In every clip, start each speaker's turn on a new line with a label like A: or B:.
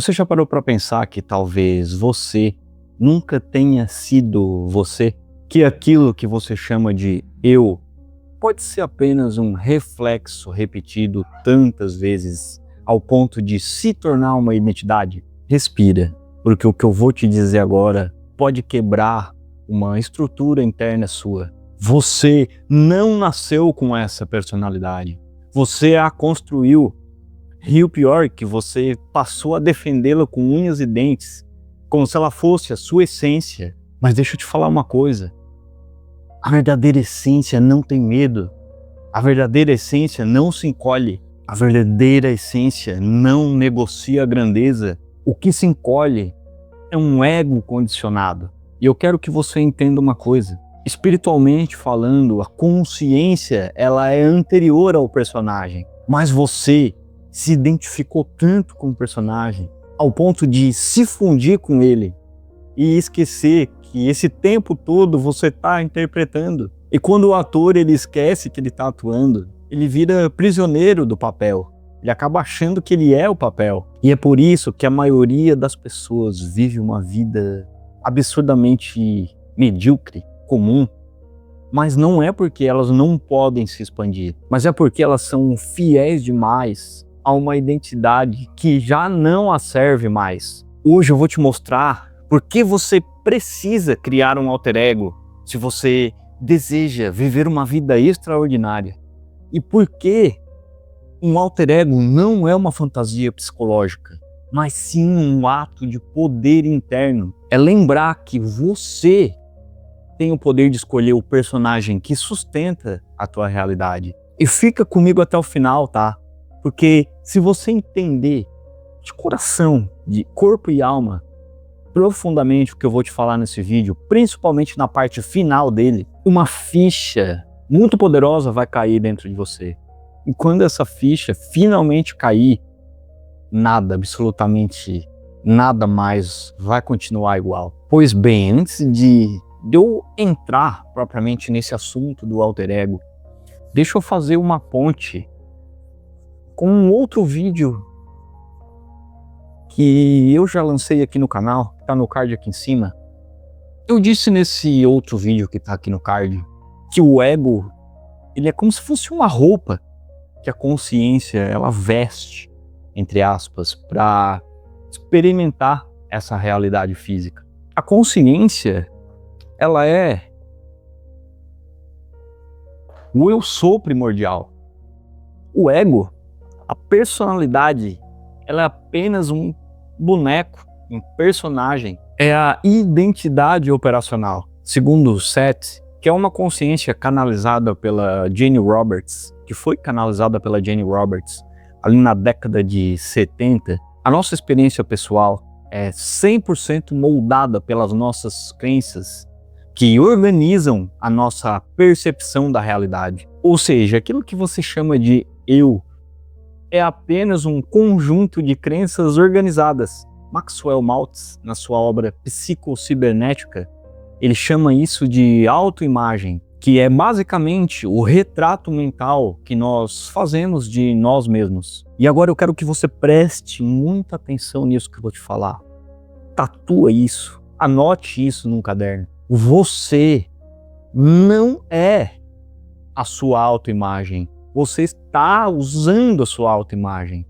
A: Você já parou para pensar que talvez você nunca tenha sido você? Que aquilo que você chama de eu pode ser apenas um reflexo repetido tantas vezes ao ponto de se tornar uma identidade? Respira, porque o que eu vou te dizer agora pode quebrar uma estrutura interna sua. Você não nasceu com essa personalidade. Você a construiu. E o pior é que você passou a defendê-la com unhas e dentes, como se ela fosse a sua essência. Mas deixa eu te falar uma coisa. A verdadeira essência não tem medo. A verdadeira essência não se encolhe. A verdadeira essência não negocia a grandeza. O que se encolhe é um ego condicionado. E eu quero que você entenda uma coisa. Espiritualmente falando, a consciência ela é anterior ao personagem. Mas você se identificou tanto com o personagem ao ponto de se fundir com ele e esquecer que esse tempo todo você está interpretando. E quando o ator ele esquece que ele está atuando, ele vira prisioneiro do papel. Ele acaba achando que ele é o papel. E é por isso que a maioria das pessoas vive uma vida absurdamente medíocre, comum. Mas não é porque elas não podem se expandir, mas é porque elas são fiéis demais a uma identidade que já não a serve mais. Hoje eu vou te mostrar por que você precisa criar um alter ego se você deseja viver uma vida extraordinária. E por que um alter ego não é uma fantasia psicológica, mas sim um ato de poder interno. É lembrar que você tem o poder de escolher o personagem que sustenta a tua realidade. E fica comigo até o final, tá? Porque se você entender de coração, de corpo e alma, profundamente o que eu vou te falar nesse vídeo, principalmente na parte final dele, uma ficha muito poderosa vai cair dentro de você. E quando essa ficha finalmente cair, nada, absolutamente nada mais vai continuar igual. Pois bem, antes de eu entrar propriamente nesse assunto do alter ego, deixa eu fazer uma ponte com um outro vídeo que eu já lancei aqui no canal, tá no card aqui em cima. Eu disse nesse outro vídeo que tá aqui no card que o ego, ele é como se fosse uma roupa que a consciência ela veste, entre aspas, para experimentar essa realidade física. A consciência, ela é o eu sou primordial. O ego, a personalidade, ela é apenas um boneco, um personagem. É a identidade operacional. Segundo o Seth, que é uma consciência canalizada pela Jane Roberts, que foi canalizada pela Jane Roberts ali na década de 70, a nossa experiência pessoal é 100% moldada pelas nossas crenças que organizam a nossa percepção da realidade. Ou seja, aquilo que você chama de eu é apenas um conjunto de crenças organizadas. Maxwell Maltz, na sua obra Psicocibernética, ele chama isso de autoimagem, que é basicamente o retrato mental que nós fazemos de nós mesmos. E agora eu quero que você preste muita atenção nisso que eu vou te falar. Tatua isso, anote isso num caderno. Você não é a sua autoimagem. Você está usando a sua autoimagem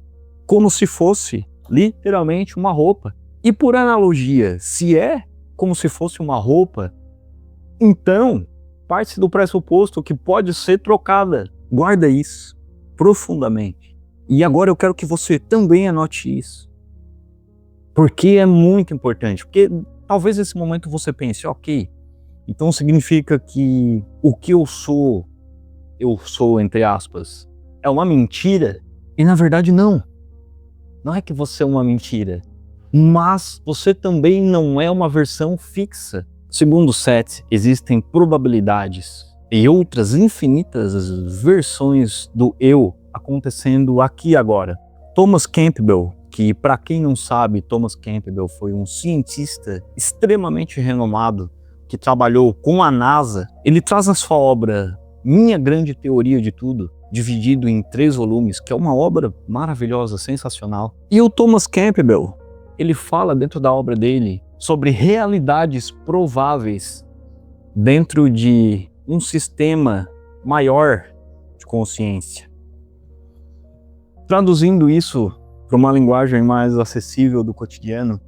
A: como se fosse literalmente uma roupa. E por analogia, se é como se fosse uma roupa, então parte do pressuposto que pode ser trocada. Guarda isso profundamente. E agora eu quero que você também anote isso. Porque é muito importante. Porque talvez nesse momento você pense, ok, então significa que o que eu sou, entre aspas, é uma mentira? E na verdade não. Não é que você é uma mentira, mas você também não é uma versão fixa. Segundo Seth, existem probabilidades e outras infinitas versões do eu acontecendo aqui e agora. Thomas Campbell, que para quem não sabe, Thomas Campbell foi um cientista extremamente renomado que trabalhou com a NASA. Ele traz na sua obra Minha Grande Teoria de Tudo, dividido em 3 volumes, que é uma obra maravilhosa, sensacional. E o Thomas Campbell, ele fala dentro da obra dele sobre realidades prováveis dentro de um sistema maior de consciência. Traduzindo isso para uma linguagem mais acessível do cotidiano,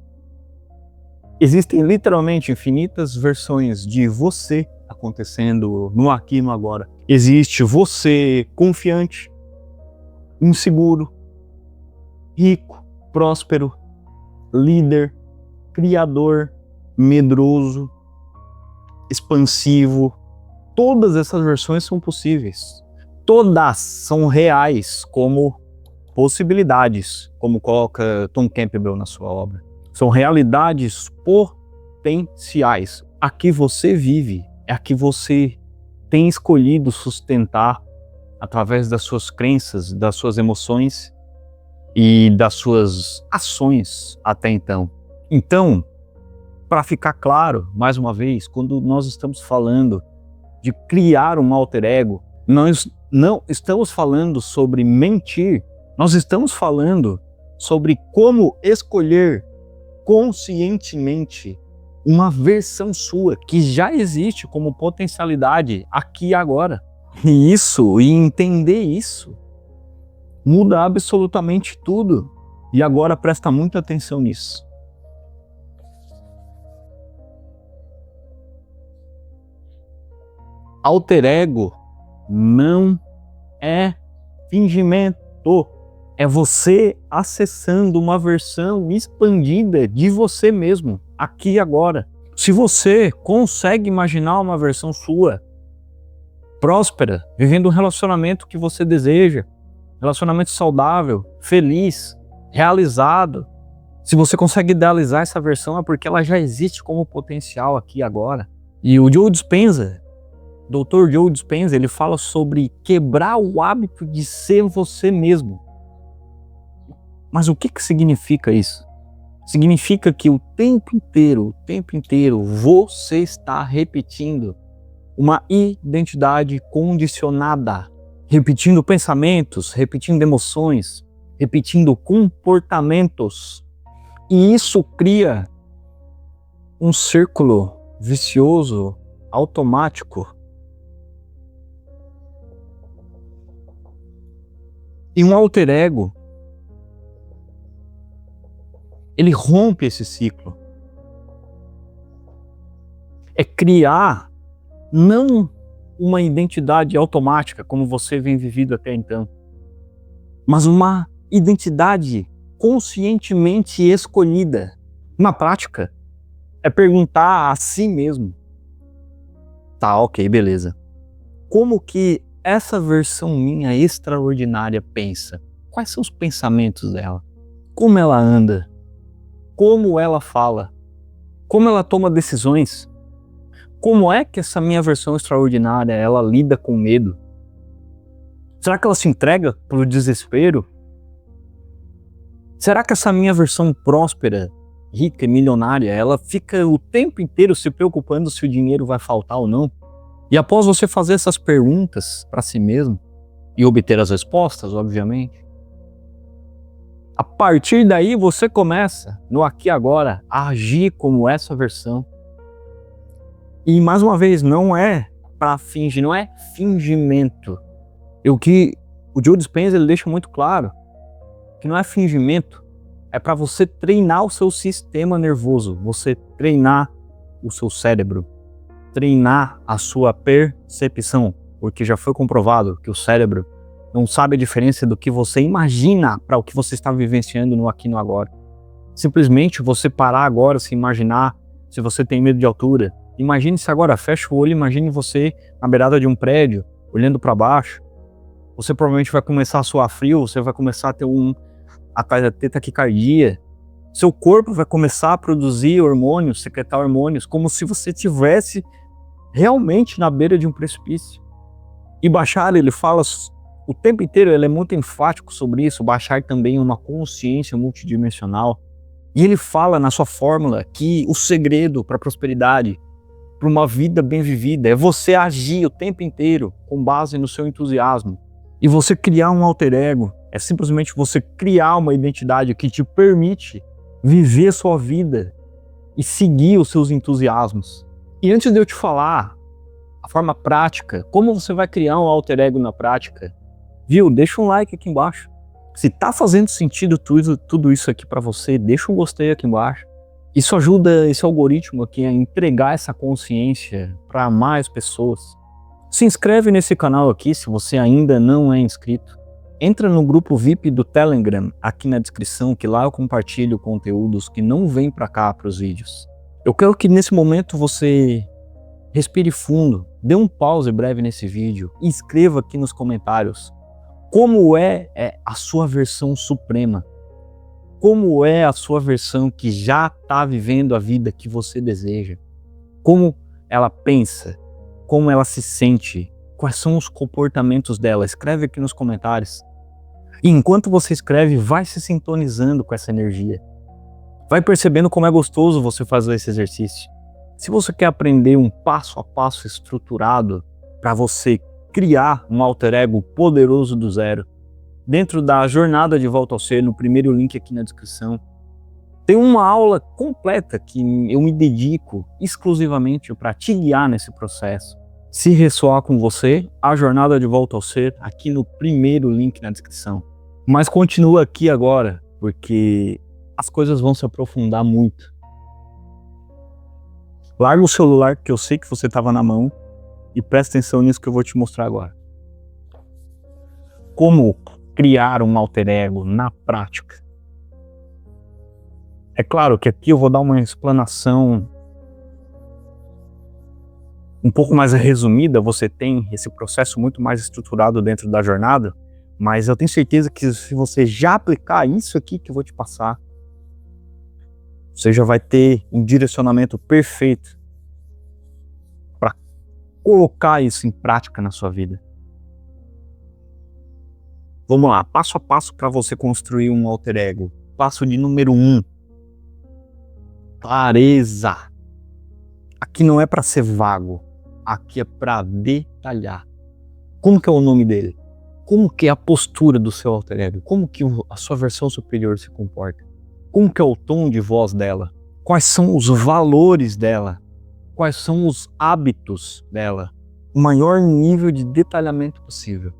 A: existem literalmente infinitas versões de você acontecendo no aqui e no agora. Existe você confiante, inseguro, rico, próspero, líder, criador, medroso, expansivo. Todas essas versões são possíveis. Todas são reais como possibilidades, como coloca Tom Campbell na sua obra. São realidades potenciais. A que você vive é a que você tem escolhido sustentar através das suas crenças, das suas emoções e das suas ações até então. Então, para ficar claro, mais uma vez, quando nós estamos falando de criar um alter ego, nós não estamos falando sobre mentir, nós estamos falando sobre como escolher conscientemente uma versão sua que já existe como potencialidade aqui e agora. E entender isso, muda absolutamente tudo. E agora presta muita atenção nisso. Alter ego não é fingimento. É você acessando uma versão expandida de você mesmo, aqui e agora. Se você consegue imaginar uma versão sua, próspera, vivendo um relacionamento que você deseja, relacionamento saudável, feliz, realizado, se você consegue idealizar essa versão é porque ela já existe como potencial aqui e agora. E o Joe Dispenza, Dr. Joe Dispenza, ele fala sobre quebrar o hábito de ser você mesmo. Mas o que significa isso? Significa que o tempo inteiro, você está repetindo uma identidade condicionada, repetindo pensamentos, repetindo emoções, repetindo comportamentos. E isso cria um círculo vicioso, automático. E um alter ego, ele rompe esse ciclo. É criar não uma identidade automática, como você vem vivido até então, mas uma identidade conscientemente escolhida. Na prática, é perguntar a si mesmo: tá, ok, beleza. Como que essa versão minha extraordinária pensa? Quais são os pensamentos dela? Como ela anda? Como ela fala? Como ela toma decisões? Como é que essa minha versão extraordinária, ela lida com medo? Será que ela se entrega pelo desespero? Será que essa minha versão próspera, rica e milionária, ela fica o tempo inteiro se preocupando se o dinheiro vai faltar ou não? E após você fazer essas perguntas para si mesmo e obter as respostas, obviamente, a partir daí você começa, no aqui e agora, a agir como essa versão. E mais uma vez, não é para fingir, não é fingimento. E o que o Joe Dispenza ele deixa muito claro, que não é fingimento, é para você treinar o seu sistema nervoso, você treinar o seu cérebro, treinar a sua percepção, porque já foi comprovado que o cérebro não sabe a diferença do que você imagina para o que você está vivenciando no aqui e no agora. Simplesmente você parar agora, se imaginar, se você tem medo de altura, imagine-se agora, fecha o olho, imagine você na beirada de um prédio, olhando para baixo. Você provavelmente vai começar a suar frio, você vai começar a ter taquicardia. Seu corpo vai começar a produzir hormônios, secretar hormônios, como se você estivesse realmente na beira de um precipício. E Bashar, ele fala o tempo inteiro, ele é muito enfático sobre isso. Bashar também é uma consciência multidimensional. E ele fala na sua fórmula que o segredo para a prosperidade, para uma vida bem vivida, é você agir o tempo inteiro com base no seu entusiasmo. E você criar um alter ego é simplesmente você criar uma identidade que te permite viver a sua vida e seguir os seus entusiasmos. E antes de eu te falar a forma prática, como você vai criar um alter ego na prática, viu? Deixa um like aqui embaixo. Se tá fazendo sentido tudo isso aqui para você, deixa um gostei aqui embaixo. Isso ajuda esse algoritmo aqui a entregar essa consciência para mais pessoas. Se inscreve nesse canal aqui se você ainda não é inscrito. Entra no grupo VIP do Telegram aqui na descrição, que lá eu compartilho conteúdos que não vêm para cá para os vídeos. Eu quero que nesse momento você respire fundo, dê um pause breve nesse vídeo e escreva aqui nos comentários como é a sua versão suprema. Como é a sua versão que já está vivendo a vida que você deseja? Como ela pensa? Como ela se sente? Quais são os comportamentos dela? Escreve aqui nos comentários. E enquanto você escreve, vai se sintonizando com essa energia. Vai percebendo como é gostoso você fazer esse exercício. Se você quer aprender um passo a passo estruturado para você criar um alter ego poderoso do zero, dentro da jornada de volta ao ser, no primeiro link aqui na descrição, tem uma aula completa que eu me dedico exclusivamente para te guiar nesse processo. Se ressoar com você, a jornada de volta ao ser, aqui no primeiro link na descrição. Mas continua aqui agora, porque as coisas vão se aprofundar muito. Larga o celular, que eu sei que você estava na mão, e presta atenção nisso que eu vou te mostrar agora. Como criar um alter ego na prática. É claro que aqui eu vou dar uma explanação um pouco mais resumida, você tem esse processo muito mais estruturado dentro da jornada, mas eu tenho certeza que se você já aplicar isso aqui que eu vou te passar, você já vai ter um direcionamento perfeito para colocar isso em prática na sua vida. Vamos lá, passo a passo para você construir um alter ego. Passo de número 1. Clareza. Aqui não é para ser vago, aqui é para detalhar. Como que é o nome dele? Como que é a postura do seu alter ego? Como que a sua versão superior se comporta? Como que é o tom de voz dela? Quais são os valores dela? Quais são os hábitos dela? O maior nível de detalhamento possível.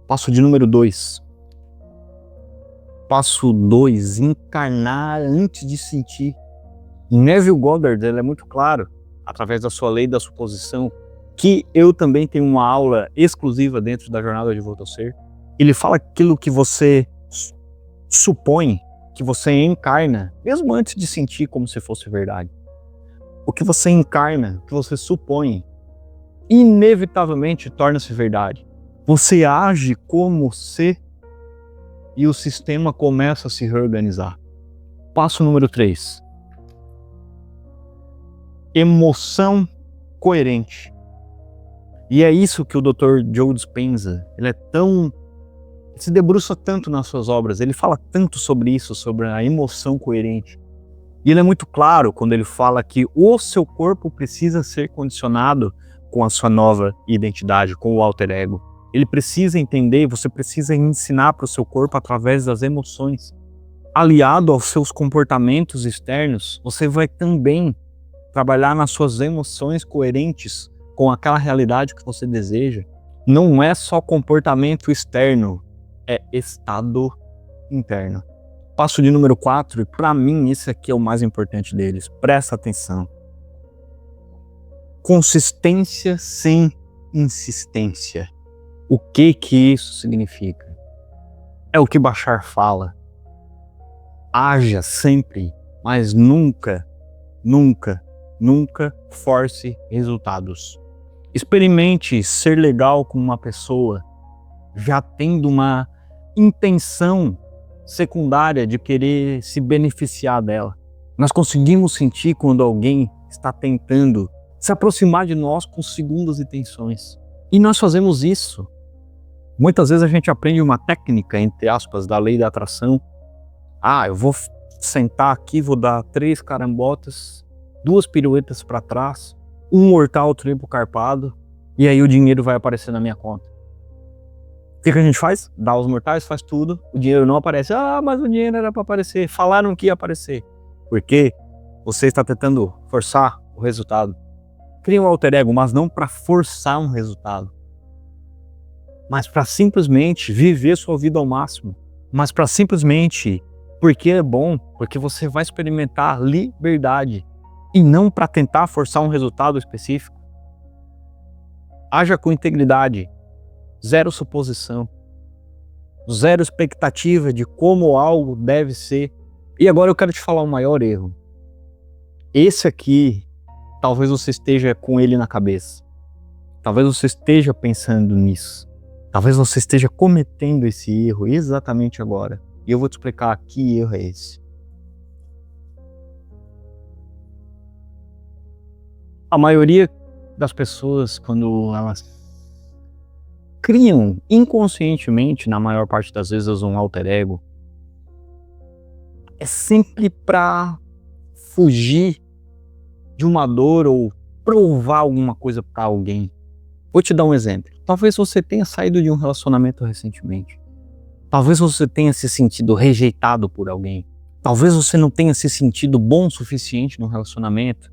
A: Passo de número 2. Passo 2, encarnar antes de sentir. Neville Goddard, ele é muito claro, através da sua lei da suposição, que eu também tenho uma aula exclusiva dentro da jornada de volta ao ser. Ele fala aquilo que você supõe, que você encarna, mesmo antes de sentir como se fosse verdade. O que você encarna, o que você supõe, inevitavelmente torna-se verdade. Você age como se e o sistema começa a se reorganizar. Passo número 3. Emoção coerente. E é isso que o Dr. Joe Dispenza, ele se debruça tanto nas suas obras, ele fala tanto sobre isso, sobre a emoção coerente. E ele é muito claro quando ele fala que o seu corpo precisa ser condicionado com a sua nova identidade, com o alter ego. Ele precisa entender, você precisa ensinar para o seu corpo através das emoções. Aliado aos seus comportamentos externos, você vai também trabalhar nas suas emoções coerentes com aquela realidade que você deseja. Não é só comportamento externo, é estado interno. Passo de número 4, e para mim esse aqui é o mais importante deles. Presta atenção. Consistência sem insistência. O que isso significa? É o que Bashar fala. Haja sempre, mas nunca force resultados. Experimente ser legal com uma pessoa já tendo uma intenção secundária de querer se beneficiar dela. Nós conseguimos sentir quando alguém está tentando se aproximar de nós com segundas intenções. E nós fazemos isso. Muitas vezes a gente aprende uma técnica, entre aspas, da lei da atração. Eu vou sentar aqui, vou dar 3 carambotas, 2 piruetas para trás, um mortal triplo carpado, e aí o dinheiro vai aparecer na minha conta. O que a gente faz? Dá os mortais, faz tudo, o dinheiro não aparece. Mas o dinheiro era para aparecer, falaram que ia aparecer. porque você está tentando forçar o resultado. Cria um alter ego, mas não para forçar um resultado, mas para simplesmente viver sua vida ao máximo, mas para simplesmente porque é bom, porque você vai experimentar liberdade e não para tentar forçar um resultado específico. Haja com integridade, zero suposição, zero expectativa de como algo deve ser. E agora eu quero te falar o maior erro. Esse aqui, talvez você esteja com ele na cabeça. Talvez você esteja pensando nisso. Talvez você esteja cometendo esse erro exatamente agora. E eu vou te explicar que erro é esse. A maioria das pessoas, quando elas criam inconscientemente, na maior parte das vezes, um alter ego, é sempre para fugir de uma dor ou provar alguma coisa para alguém. Vou te dar um exemplo. Talvez você tenha saído de um relacionamento recentemente. Talvez você tenha se sentido rejeitado por alguém. Talvez você não tenha se sentido bom o suficiente no relacionamento.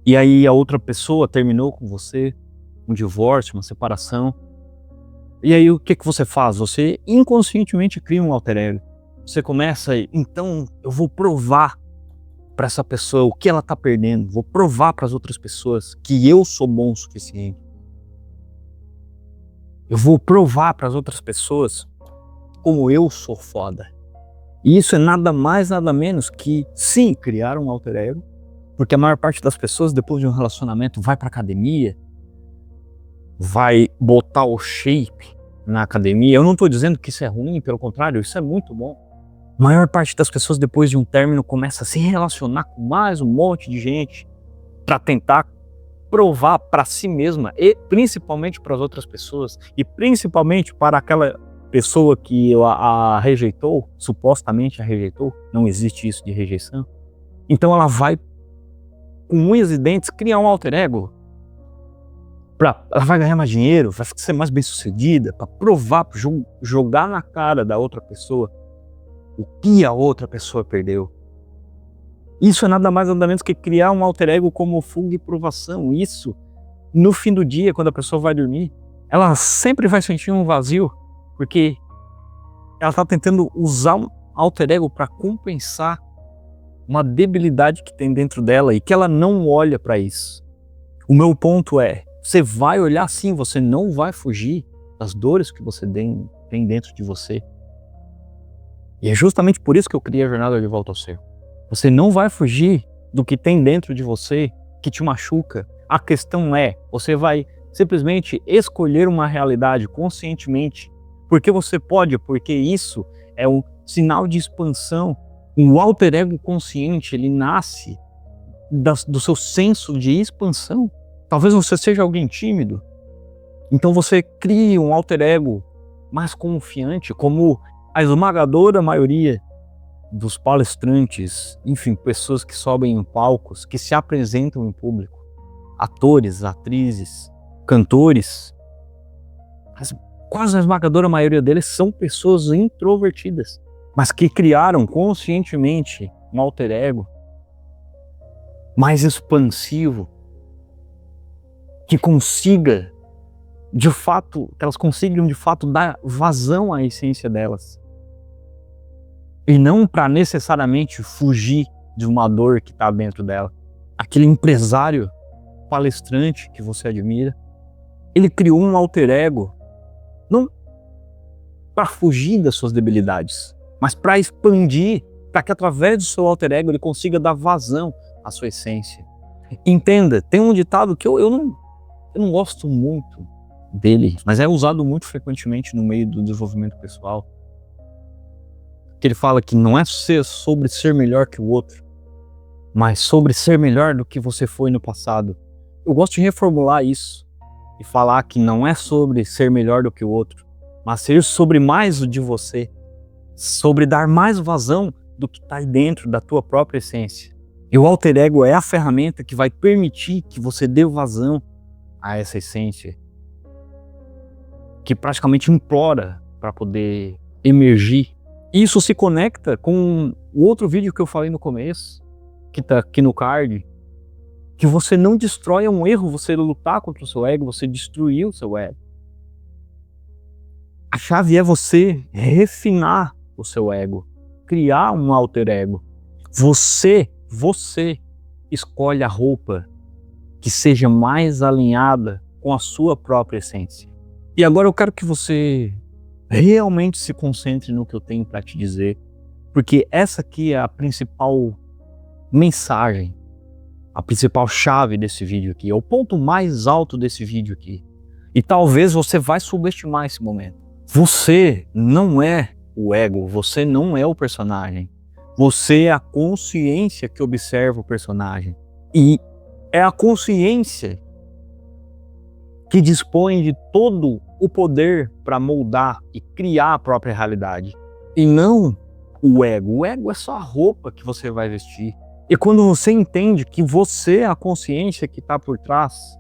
A: E aí a outra pessoa terminou com você, um divórcio, uma separação. E aí o que você faz? Você inconscientemente cria um alter ego. Você começa, então eu vou provar para essa pessoa o que ela está perdendo. Vou provar para as outras pessoas que eu sou bom o suficiente. Eu vou provar para as outras pessoas como eu sou foda. E isso é nada mais, nada menos que, sim, criar um alter ego, porque a maior parte das pessoas, depois de um relacionamento, vai pra academia, vai botar o shape na academia. Eu não tô dizendo que isso é ruim, pelo contrário, isso é muito bom. A maior parte das pessoas, depois de um término, começa a se relacionar com mais um monte de gente para tentar provar para si mesma e principalmente para as outras pessoas e principalmente para aquela pessoa que a rejeitou, supostamente a rejeitou, não existe isso de rejeição. Então ela vai, com unhas e dentes, criar um alter ego. Ela vai ganhar mais dinheiro, vai ser mais bem sucedida, para provar, jogar na cara da outra pessoa o que a outra pessoa perdeu. Isso é nada mais nada menos que criar um alter ego como fuga e provação. Isso, no fim do dia, quando a pessoa vai dormir, ela sempre vai sentir um vazio, porque ela está tentando usar um alter ego para compensar uma debilidade que tem dentro dela e que ela não olha para isso. O meu ponto é, você vai olhar sim, você não vai fugir das dores que você tem dentro de você. E é justamente por isso que eu criei a Jornada de Volta ao Ser. Você não vai fugir do que tem dentro de você que te machuca. A questão é, você vai simplesmente escolher uma realidade conscientemente, porque você pode, porque isso é um sinal de expansão. O alter ego consciente, ele nasce do seu senso de expansão. Talvez você seja alguém tímido, então você cria um alter ego mais confiante, como a esmagadora maioria dos palestrantes, enfim, pessoas que sobem em palcos, que se apresentam em público, atores, atrizes, cantores, quase a esmagadora maioria deles são pessoas introvertidas, mas que criaram conscientemente um alter ego mais expansivo, que consiga, de fato, que elas consigam de fato dar vazão à essência delas. E não para necessariamente fugir de uma dor que está dentro dela. Aquele empresário palestrante que você admira, ele criou um alter ego não para fugir das suas debilidades, mas para expandir, para que através do seu alter ego ele consiga dar vazão à sua essência. Entenda, tem um ditado que eu não gosto muito dele, mas é usado muito frequentemente no meio do desenvolvimento pessoal, que ele fala que não é sobre ser melhor que o outro, mas sobre ser melhor do que você foi no passado. Eu gosto de reformular isso e falar que não é sobre ser melhor do que o outro, mas ser sobre mais o de você, sobre dar mais vazão do que está dentro da tua própria essência. E o alter ego é a ferramenta que vai permitir que você dê vazão a essa essência, que praticamente implora para poder emergir. Isso se conecta com o outro vídeo que eu falei no começo, que tá aqui no card, que você não destrói um erro você lutar contra o seu ego, você destruir o seu ego. A chave é você refinar o seu ego, criar um alter ego. Você escolhe a roupa que seja mais alinhada com a sua própria essência. E agora eu quero que você realmente se concentre no que eu tenho para te dizer, porque essa aqui é a principal mensagem, a principal chave desse vídeo aqui, é o ponto mais alto desse vídeo aqui. E talvez você vai subestimar esse momento. Você não é o ego, você não é o personagem. Você é a consciência que observa o personagem. E é a consciência que dispõe de todo o poder para moldar e criar a própria realidade. E não o ego. O ego é só a roupa que você vai vestir. E quando você entende que você é a consciência que está por trás,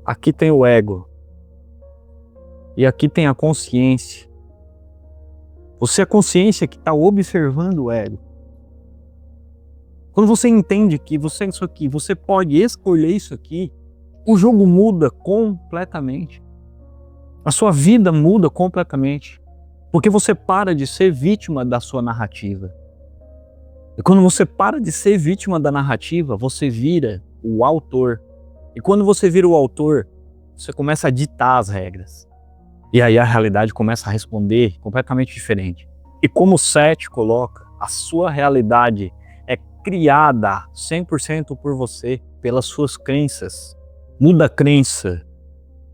A: aqui tem o ego. E aqui tem a consciência. Você é a consciência que está observando o ego. Quando você entende que você é isso aqui, você pode escolher isso aqui, o jogo muda completamente. A sua vida muda completamente. Porque você para de ser vítima da sua narrativa. E quando você para de ser vítima da narrativa, você vira o autor. E quando você vira o autor, você começa a ditar as regras. E aí a realidade começa a responder completamente diferente. E como o Seth coloca, a sua realidade é criada 100% por você, pelas suas crenças. Muda a crença,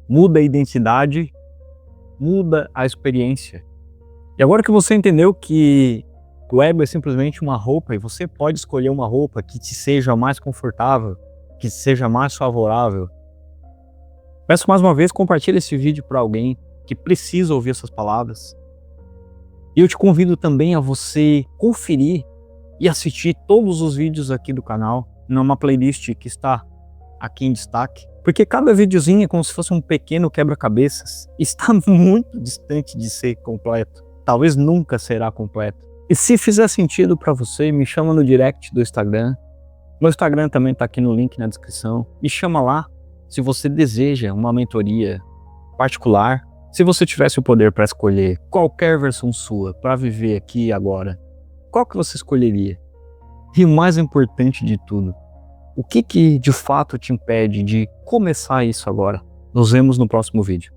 A: muda a identidade, muda a experiência. E agora que você entendeu que o ego é simplesmente uma roupa e você pode escolher uma roupa que te seja mais confortável, que seja mais favorável, peço mais uma vez, compartilhe esse vídeo para alguém que precisa ouvir essas palavras. E eu te convido também a você conferir e assistir todos os vídeos aqui do canal, numa playlist que está aqui em destaque, porque cada videozinho é como se fosse um pequeno quebra-cabeças, está muito distante de ser completo, talvez nunca será completo. E se fizer sentido para você, me chama no direct do Instagram, meu Instagram também está aqui no link na descrição, me chama lá se você deseja uma mentoria particular. Se você tivesse o poder para escolher qualquer versão sua para viver aqui e agora, qual que você escolheria? E o mais importante de tudo, o que de fato te impede de começar isso agora? Nos vemos no próximo vídeo.